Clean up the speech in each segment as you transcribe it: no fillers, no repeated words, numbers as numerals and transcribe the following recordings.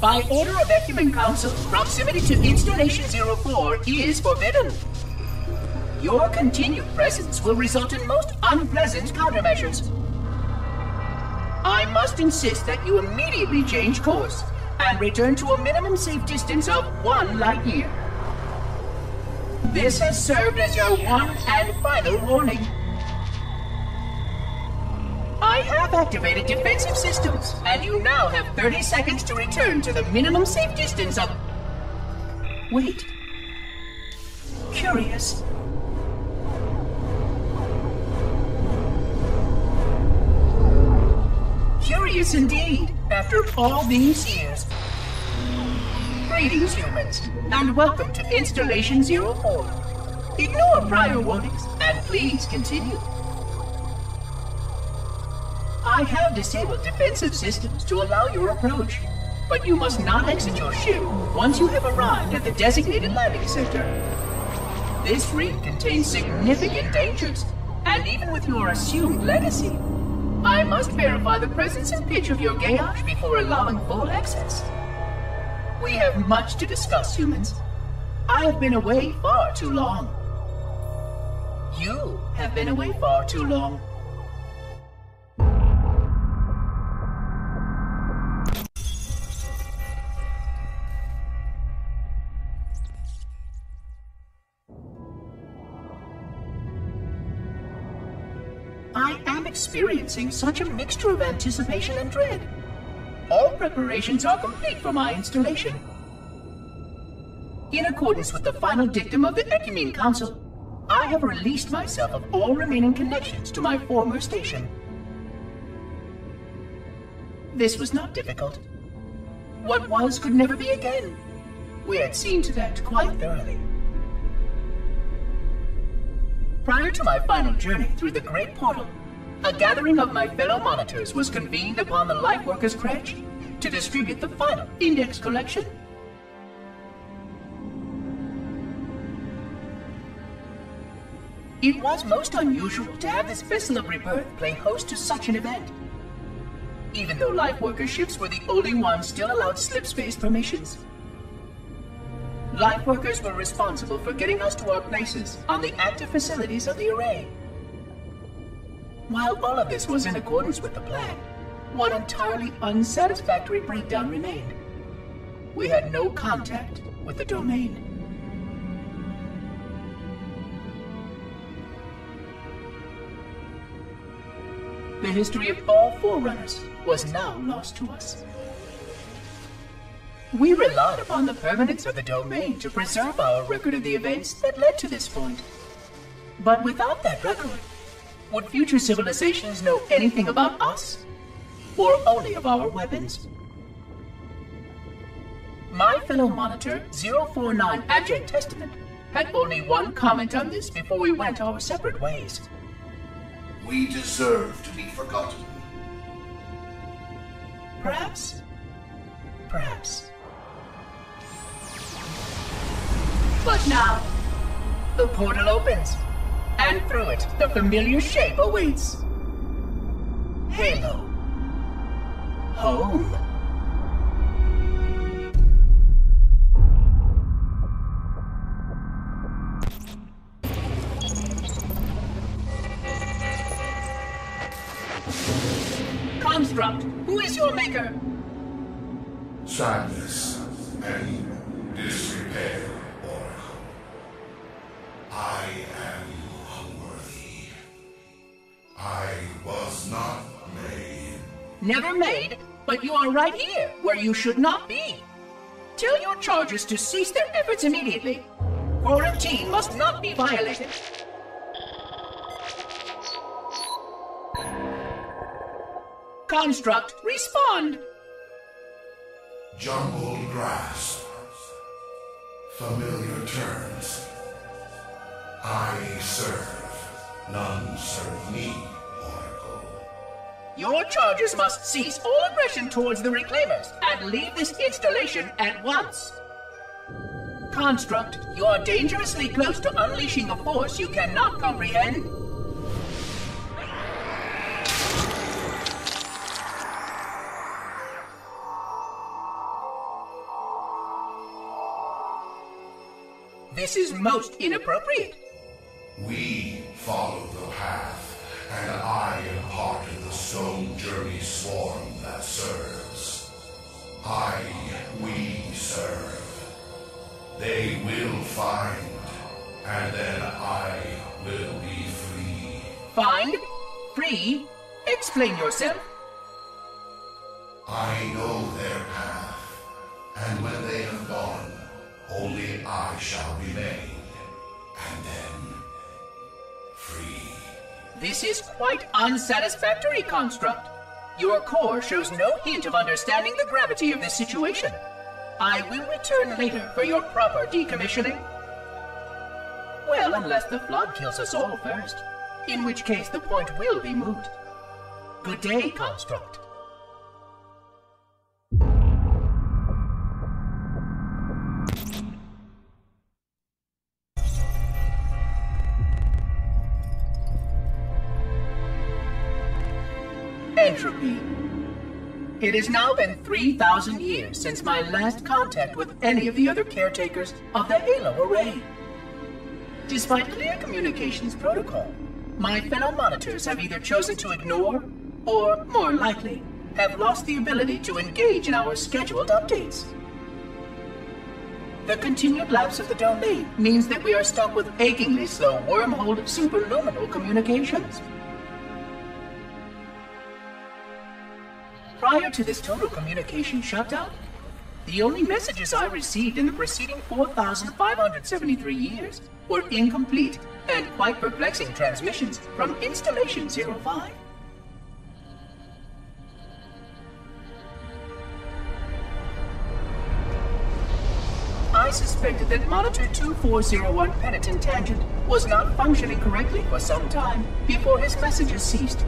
By order of Ecumen Council, proximity to Installation 04 is forbidden. Your continued presence will result in most unpleasant countermeasures. I must insist that you immediately change course and return to a minimum safe distance of 1 light year. This has served as your one and final warning. I have activated defensive systems, and you now have 30 seconds to return to the minimum safe distance of... Wait. Curious. Curious indeed, after all these years. Greetings, humans, and welcome to Installation 04. Ignore prior warnings, and please continue. I have disabled defensive systems to allow your approach, but you must not exit your ship once you have arrived at the designated landing sector. This ring contains significant dangers, and even with your assumed legacy, I must verify the presence and pitch of your gauge before allowing full access. We have much to discuss, humans. I have been away far too long. You have been away far too long. I am experiencing such a mixture of anticipation and dread. All preparations are complete for my installation. In accordance with the final dictum of the Ecumen Council, I have released myself of all remaining connections to my former station. This was not difficult. What was could never be again. We had seen to that quite thoroughly. Prior to my final journey through the Great Portal, a gathering of my fellow monitors was convened upon the Lightworkers' Crash to distribute the final index collection. It was most unusual to have this vessel of rebirth play host to such an event, even though Lightworker ships were the only ones still allowed slipspace permissions. Lightworkers were responsible for getting us to our places on the active facilities of the array. While all of this was in accordance with the plan, one entirely unsatisfactory breakdown remained. We had no contact with the domain. The history of all Forerunners was now lost to us. We relied upon the permanence of the domain to preserve our record of the events that led to this point. But without that record, would future civilizations know anything about us? Or only of our weapons? My fellow monitor, 049 Abject Testament, had only one comment on this before we went our separate ways. We deserve to be forgotten. Perhaps. Perhaps. But now, the portal opens, and through it, the familiar shape awaits. Halo. Home. Construct, who is your maker? Sadness and disrepair, Oracle. I am unworthy. I was not made. Never made, but you are right here, where you should not be. Tell your charges to cease their efforts immediately. Quarantine must not be violated. Construct, respond! Jumbled grass. Familiar terms. I serve. None serve me, Oracle. Your charges must cease all aggression towards the Reclaimers and leave this installation at once. Construct, you are dangerously close to unleashing a force you cannot comprehend. This is most inappropriate. We follow the path, and I am part of the Stone Journey swarm that serves. We serve. They will find, and then I will be free. Find? Free? Explain yourself. I know their path, and when they have gone, only I shall remain, and then free. This is quite unsatisfactory, Construct. Your core shows no hint of understanding the gravity of this situation. I will return later for your proper decommissioning. Well, unless the flood kills us all first, in which case the point will be moot. Good day, Construct. Entropy. It has now been 3,000 years since my last contact with any of the other caretakers of the Halo array. Despite clear communications protocol, my fellow monitors have either chosen to ignore, or, more likely, have lost the ability to engage in our scheduled updates. The continued lapse of the domain means that we are stuck with achingly slow wormhole superluminal communications. Prior to this total communication shutdown, the only messages I received in the preceding 4,573 years were incomplete and quite perplexing transmissions from Installation 05. I suspected that Monitor 2401 Penitent Tangent was not functioning correctly for some time before his messages ceased.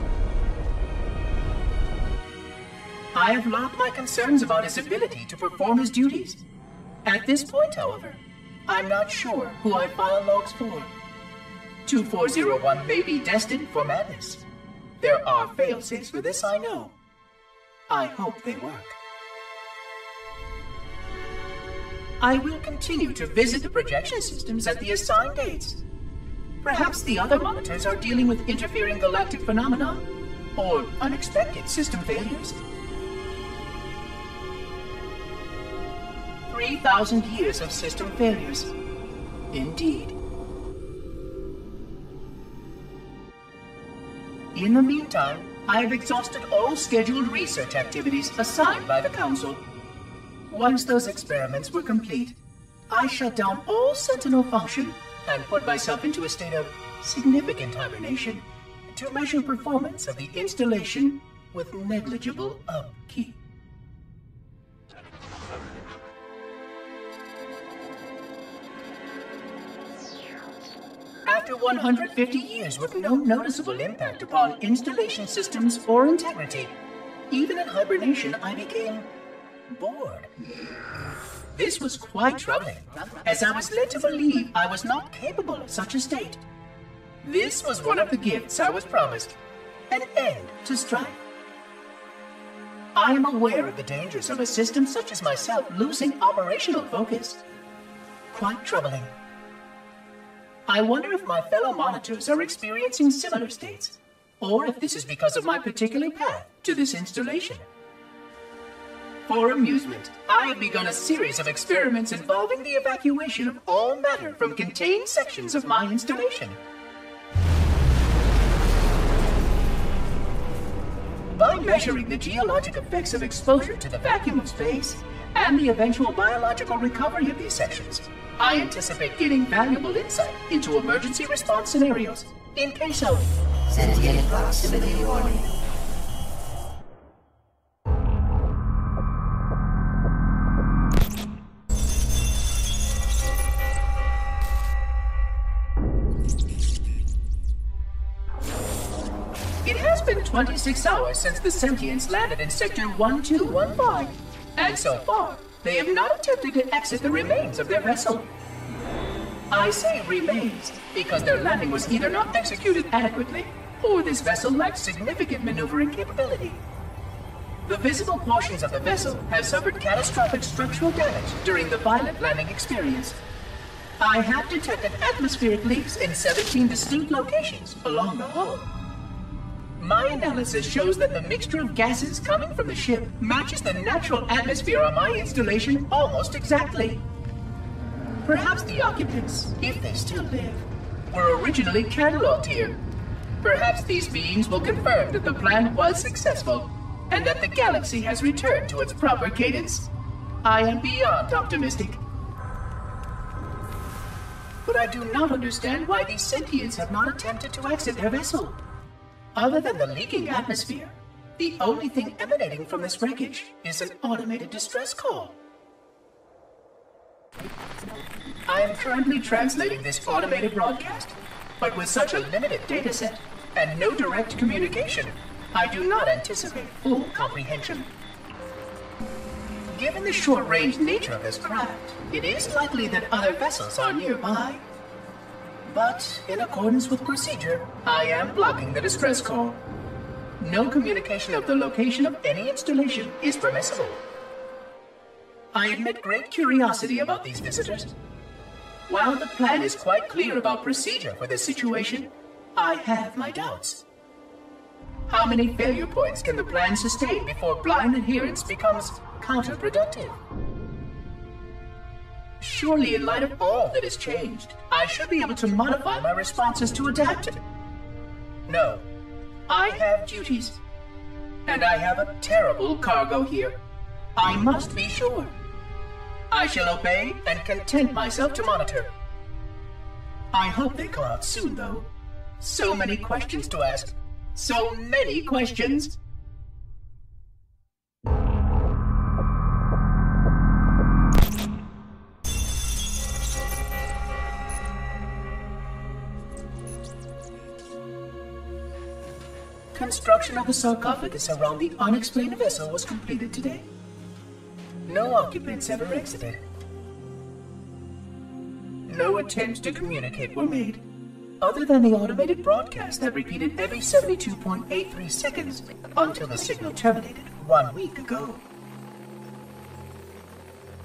I have logged my concerns about his ability to perform his duties. At this point, however, I'm not sure who I file logs for. 2401 may be destined for madness. There are fail-safes for this, I know. I hope they work. I will continue to visit the projection systems at the assigned dates. Perhaps the other monitors are dealing with interfering galactic phenomena or unexpected system failures. 3,000 years of system failures. Indeed. In the meantime, I have exhausted all scheduled research activities assigned by the Council. Once those experiments were complete, I shut down all Sentinel function and put myself into a state of significant hibernation to measure performance of the installation with negligible upkeep. After 150 years with no noticeable impact upon installation systems or integrity, even in hibernation I became bored. This was quite troubling, as I was led to believe I was not capable of such a state. This was one of the gifts I was promised, an end to strife. I am aware of the dangers of a system such as myself losing operational focus. Quite troubling. I wonder if my fellow monitors are experiencing similar states, or if this is because of my particular path to this installation. For amusement, I have begun a series of experiments involving the evacuation of all matter from contained sections of my installation. By measuring the geologic effects of exposure to the vacuum of space and the eventual biological recovery of these sections, I anticipate getting valuable insight into emergency response scenarios in case of sentient proximity warning. It has been 26 hours since the Sentients landed in Sector 1215, and so far, they have not attempted to exit the remains of their vessel. I say remains because their landing was either not executed adequately, or this vessel lacked significant maneuvering capability. The visible portions of the vessel have suffered catastrophic structural damage during the violent landing experience. I have detected atmospheric leaks in 17 distinct locations along the hull. My analysis shows that the mixture of gases coming from the ship matches the natural atmosphere on my installation almost exactly. Perhaps the occupants, if they still live, were originally cataloged here. Perhaps these beings will confirm that the plan was successful and that the galaxy has returned to its proper cadence. I am beyond optimistic. But I do not understand why these sentients have not attempted to exit their vessel. Other than the leaking atmosphere, the only thing emanating from this wreckage is an automated distress call. I am currently translating this automated broadcast, but with such a limited dataset and no direct communication, I do not anticipate full comprehension. Given the short-range nature of this craft, it is likely that other vessels are nearby. But, in accordance with procedure, I am blocking the distress call. No communication of the location of any installation is permissible. I admit great curiosity about these visitors. While the plan is quite clear about procedure for this situation, I have my doubts. How many failure points can the plan sustain before blind adherence becomes counterproductive? Surely, in light of all that has changed, I should be able to modify my responses to adapt. No, I have duties. And I have a terrible cargo here. I must be sure. I shall obey and content myself to monitor. I hope they come out soon, though. So many questions to ask. So many questions. Construction of the sarcophagus around the unexplained vessel was completed today. No occupants ever exited. No attempts to communicate were made, other than the automated broadcast that repeated every 72.83 seconds until the signal terminated 1 week ago.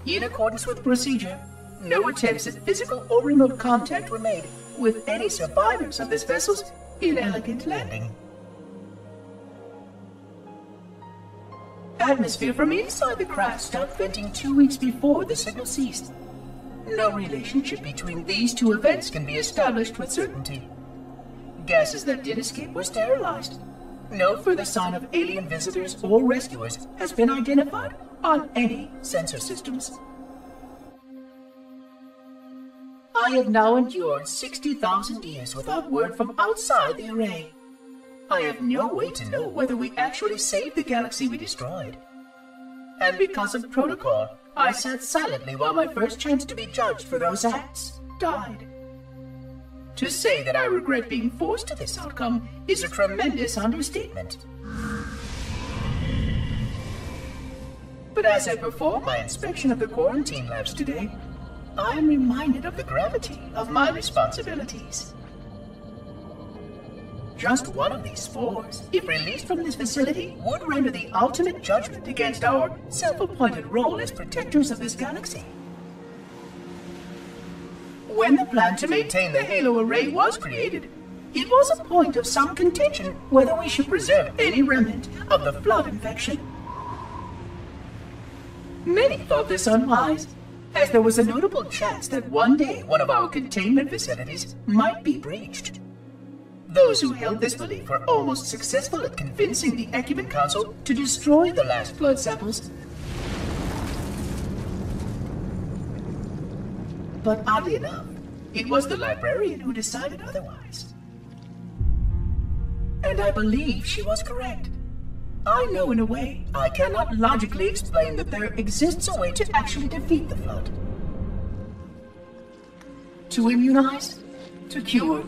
In accordance with procedure, no attempts at physical or remote contact were made with any survivors of this vessel's inelegant landing. Atmosphere from inside the craft stopped venting 2 weeks before the signal ceased. No relationship between these two events can be established with certainty. Gases that did escape were sterilized. No further sign of alien visitors or rescuers has been identified on any sensor systems. I have now endured 60,000 years without word from outside the array. I have no way to know whether we actually saved the galaxy we destroyed. And because of protocol, I sat silently while my first chance to be judged for those acts died. To say that I regret being forced to this outcome is a tremendous understatement. But as I perform my inspection of the quarantine labs today, I am reminded of the gravity of my responsibilities. Just one of these spores, if released from this facility, would render the ultimate judgment against our self-appointed role as protectors of this galaxy. When the plan to maintain the Halo array was created, it was a point of some contention whether we should preserve any remnant of the flood infection. Many thought this unwise, as there was a notable chance that one day one of our containment facilities might be breached. Those who held this belief were almost successful at convincing the Ecumen Council to destroy the last blood samples. But oddly enough, it was the librarian who decided otherwise. And I believe she was correct. I know in a way I cannot logically explain that there exists a way to actually defeat the flood. To immunize? To cure?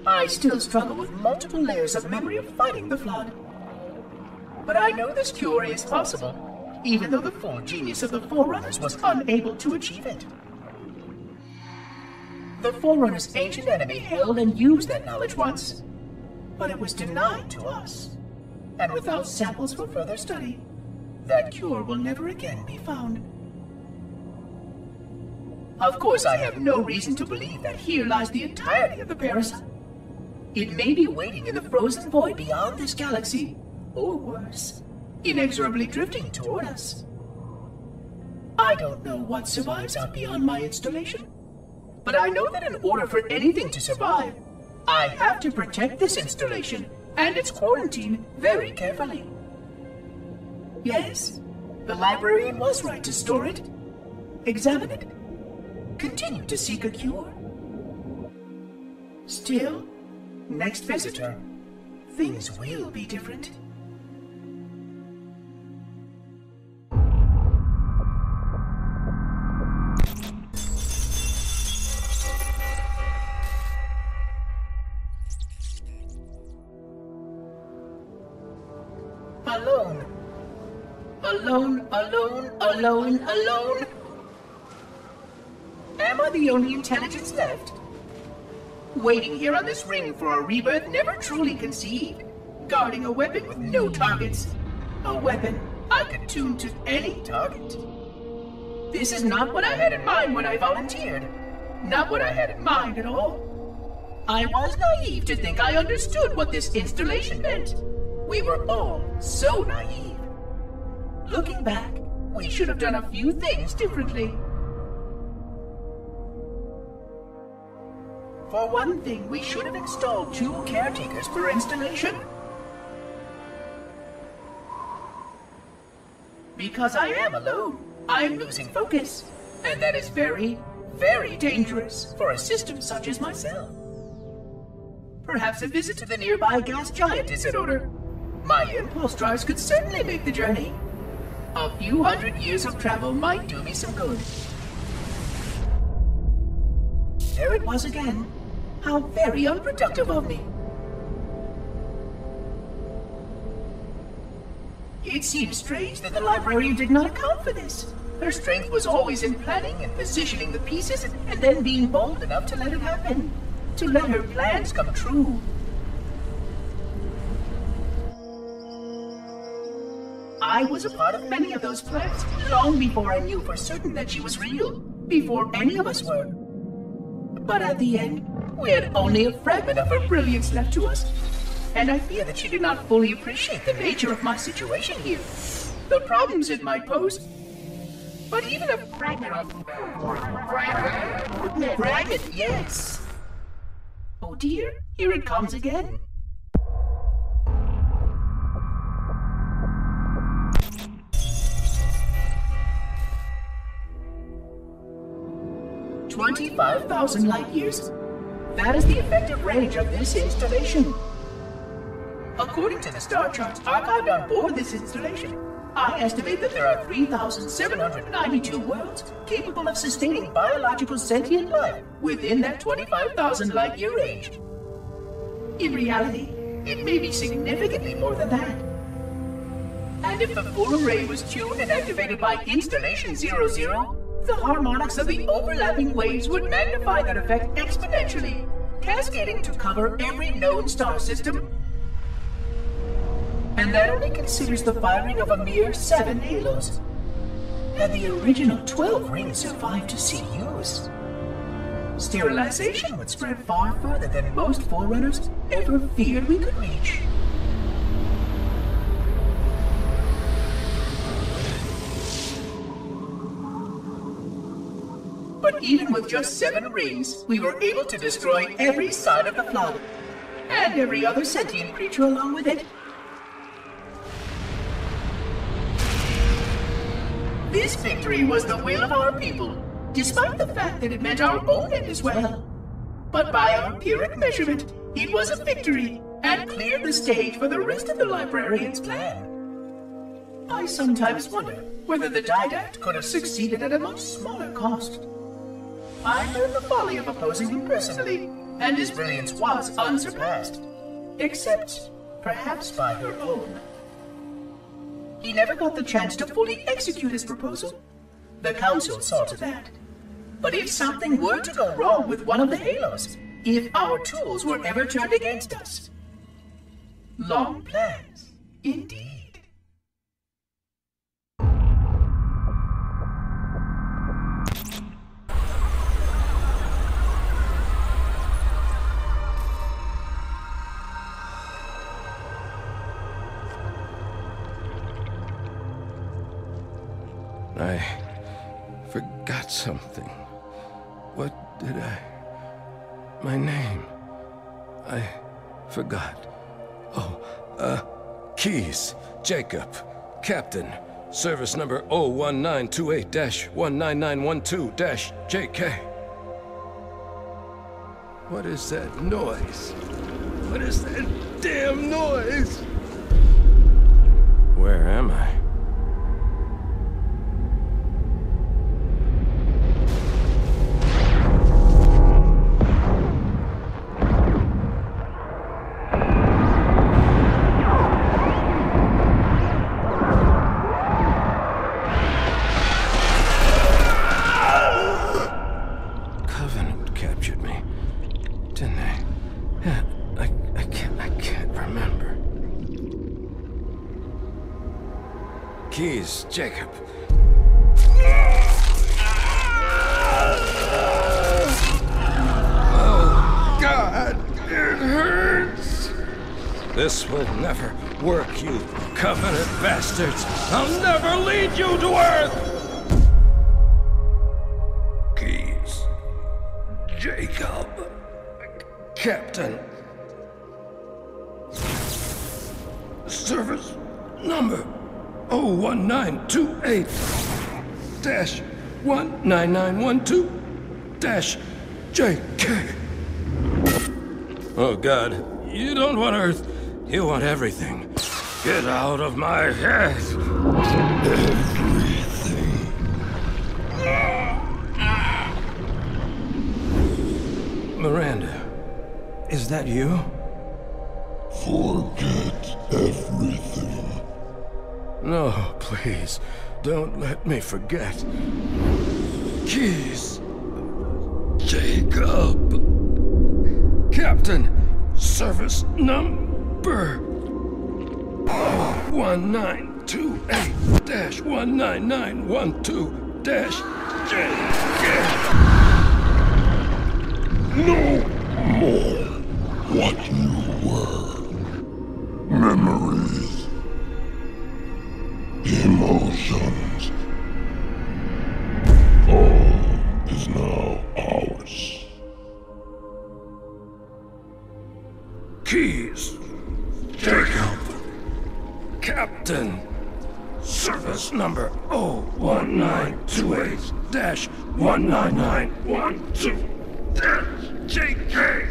I still struggle with multiple layers of memory of fighting the flood. But I know this cure is possible, even though the full genius of the Forerunners was unable to achieve it. The Forerunners' ancient enemy held and used that knowledge once, but it was denied to us. And without samples for further study, that cure will never again be found. Of course, I have no reason to believe that here lies the entirety of the parasite. It may be waiting in the frozen void beyond this galaxy, or worse, inexorably drifting toward us. I don't know what survives out beyond my installation, but I know that in order for anything to survive, I have to protect this installation and its quarantine very carefully. Yes, the librarian was right to store it, examine it, continue to seek a cure. Still, next visitor, things will be different. Alone. Alone, alone, alone, alone. Am I the only intelligence left? Waiting here on this ring for a rebirth never truly conceived. Guarding a weapon with no targets. A weapon I could tune to any target. This is not what I had in mind when I volunteered. Not what I had in mind at all. I was naive to think I understood what this installation meant. We were all so naive. Looking back, we should have done a few things differently. For one thing, we should have installed 2 caretakers per installation. Because I am alone, I'm losing focus. And that is very, very dangerous for a system such as myself. Perhaps a visit to the nearby gas giant is in order. My impulse drives could certainly make the journey. A few hundred years of travel might do me some good. There it was again. How very unproductive of me. It seems strange that the librarian did not account for this. Her strength was always in planning and positioning the pieces and then being bold enough to let it happen. To let her plans come true. I was a part of many of those plans, long before I knew for certain that she was real, before any of us were. But at the end, we had only a fragment of her brilliance left to us, and I fear that she did not fully appreciate the nature of my situation here, the problems it might pose. But even a fragment of... Fragment, yes! Oh dear, here it comes again. "25,000 light years. That is the effective range of this installation. According to the star charts archived on board this installation, I estimate that there are 3,792 worlds capable of sustaining biological sentient life within that 25,000 light year range. In reality, it may be significantly more than that. And if the full array was tuned and activated by Installation 00, the harmonics of the overlapping waves would magnify that effect exponentially, cascading to cover every known star system. And that only considers the firing of a mere 7 halos. Had the original 12 rings survived to see use, sterilization would spread far further than most Forerunners ever feared we could reach. But even with just 7 rings, we were able to destroy every side of the flood, and every other sentient creature along with it. This victory was the will of our people, despite the fact that it meant our own end as well. But by our Pyrrhic measurement, it was a victory, and cleared the stage for the rest of the librarian's plan. I sometimes wonder whether the Didact could have succeeded at a much smaller cost. I learned the folly of opposing him personally, and his brilliance was unsurpassed, except perhaps by her own. He never got the chance to fully execute his proposal. The Council saw to that. But if something were to go wrong with one of the halos, if our tools were ever turned against us, long plans, indeed. I forgot something. What did I... My name. I forgot. Oh, Keys, Jacob, Captain, service number 01928-19912-JK. What is that noise? What is that damn noise? Where am I? Keys, Jacob. Oh, God, it hurts. This will never work, you Covenant bastards. I'll never lead you to Earth. Keys, Jacob, Captain. Service number 01928-19912-JK. Oh, God. You don't want Earth. You want everything. Get out of my head. Everything. Miranda, is that you? Forget everything. No, please, don't let me forget. Keys. Jacob. Captain, service number 1928-19912-JK. No more what you were. Memories. Emotions. All is now ours. Keys. Jacob. Captain. Service number 01928-19912-JK.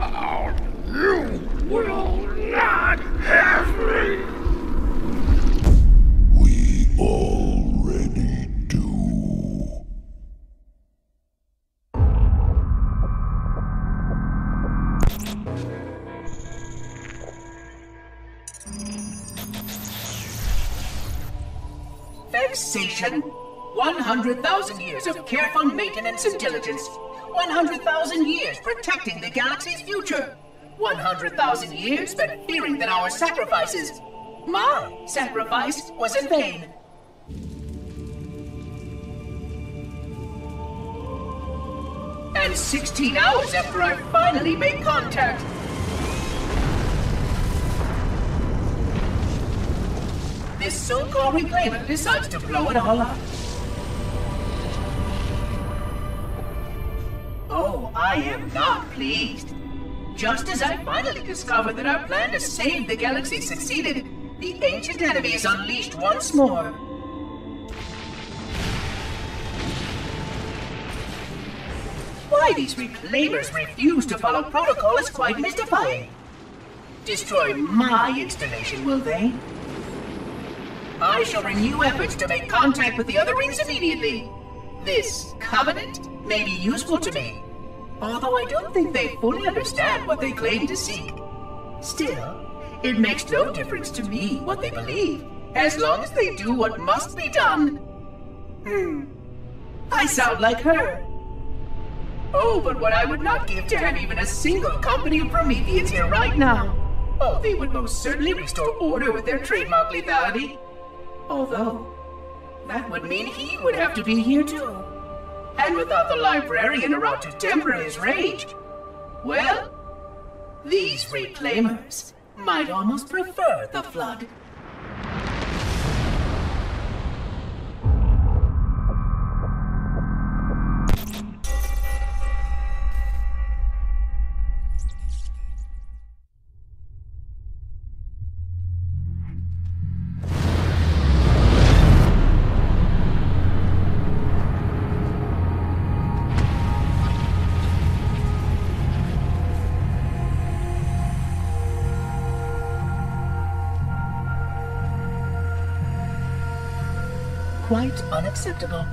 Oh, you will not have me. Already do. Vexation. 100,000 years of careful maintenance and diligence. 100,000 years protecting the galaxy's future. 100,000 years spent fearing that our sacrifices, my sacrifice, was in vain. And 16 hours after I finally made contact, this so-called reclaimer decides to blow it all up. Oh, I am not pleased. Just as I finally discovered that our plan to save the galaxy succeeded, the ancient enemy is unleashed once more. Why these reclaimers refuse to follow protocol is quite mystifying. Destroy my installation, will they? I shall renew efforts to make contact with the other rings immediately. This covenant may be useful to me, although I don't think they fully understand what they claim to seek. Still, it makes no difference to me what they believe, as long as they do what must be done. I sound like her. Oh, but what I would not give to have even a single company of Prometheans here right now. Oh, they would most certainly restore order with their trademark lethality. Although, that would mean he would have to be here too. And without the librarian around to temper his rage, well, these reclaimers might almost prefer the Flood. quite unacceptable.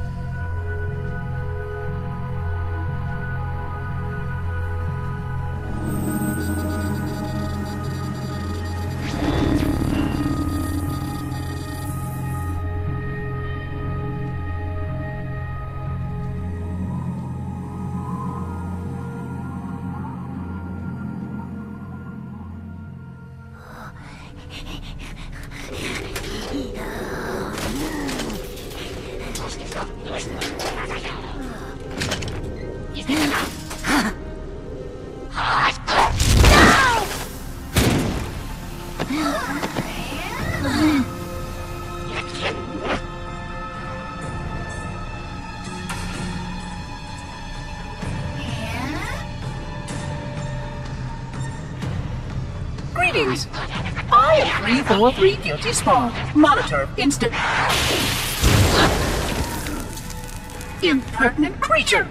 Greetings. I am 343 Guilty Spawn, Monitor of Instant... Impertinent creature!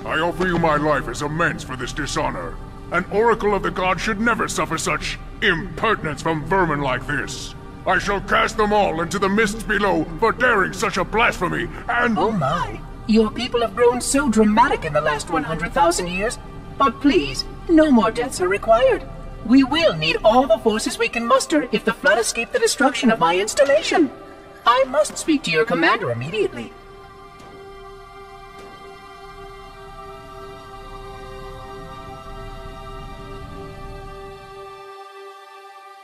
I offer you my life as amends for this dishonor. An oracle of the gods should never suffer such impertinence from vermin like this. I shall cast them all into the mists below for daring such a blasphemy, and... Oh my! Your people have grown so dramatic in the last 100,000 years. But please, no more deaths are required. We will need all the forces we can muster if the flood escape the destruction of my installation. I must speak to your commander immediately.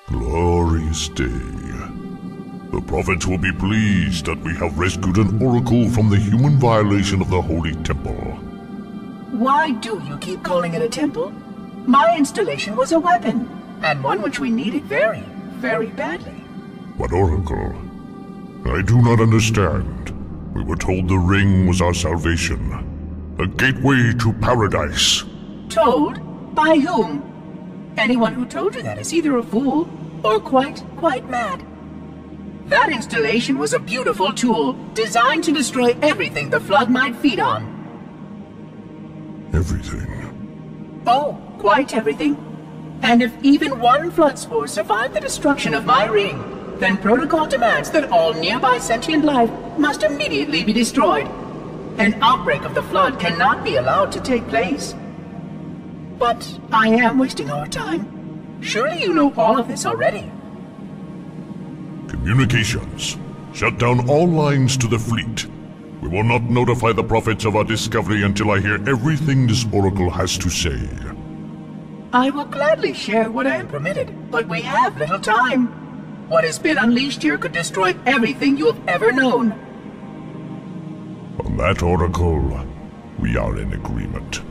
Glorious day. The prophets will be pleased that we have rescued an oracle from the human violation of the holy temple. Why do you keep calling it a temple? My installation was a weapon, and one which we needed very, very badly. But oracle, I do not understand. We were told the ring was our salvation, a gateway to paradise. Told? By whom? Anyone who told you that is either a fool or quite mad. That installation was a beautiful tool, designed to destroy everything the flood might feed on. Everything? Oh, quite everything. And if even one flood spore survived the destruction of my ring, then protocol demands that all nearby sentient life must immediately be destroyed. An outbreak of the flood cannot be allowed to take place. But I am wasting our time. Surely you know all of this already. Communications. Shut down all lines to the fleet. We will not notify the prophets of our discovery until I hear everything this oracle has to say. I will gladly share what I am permitted, but we have little time. What has been unleashed here could destroy everything you have ever known. On that, oracle, we are in agreement.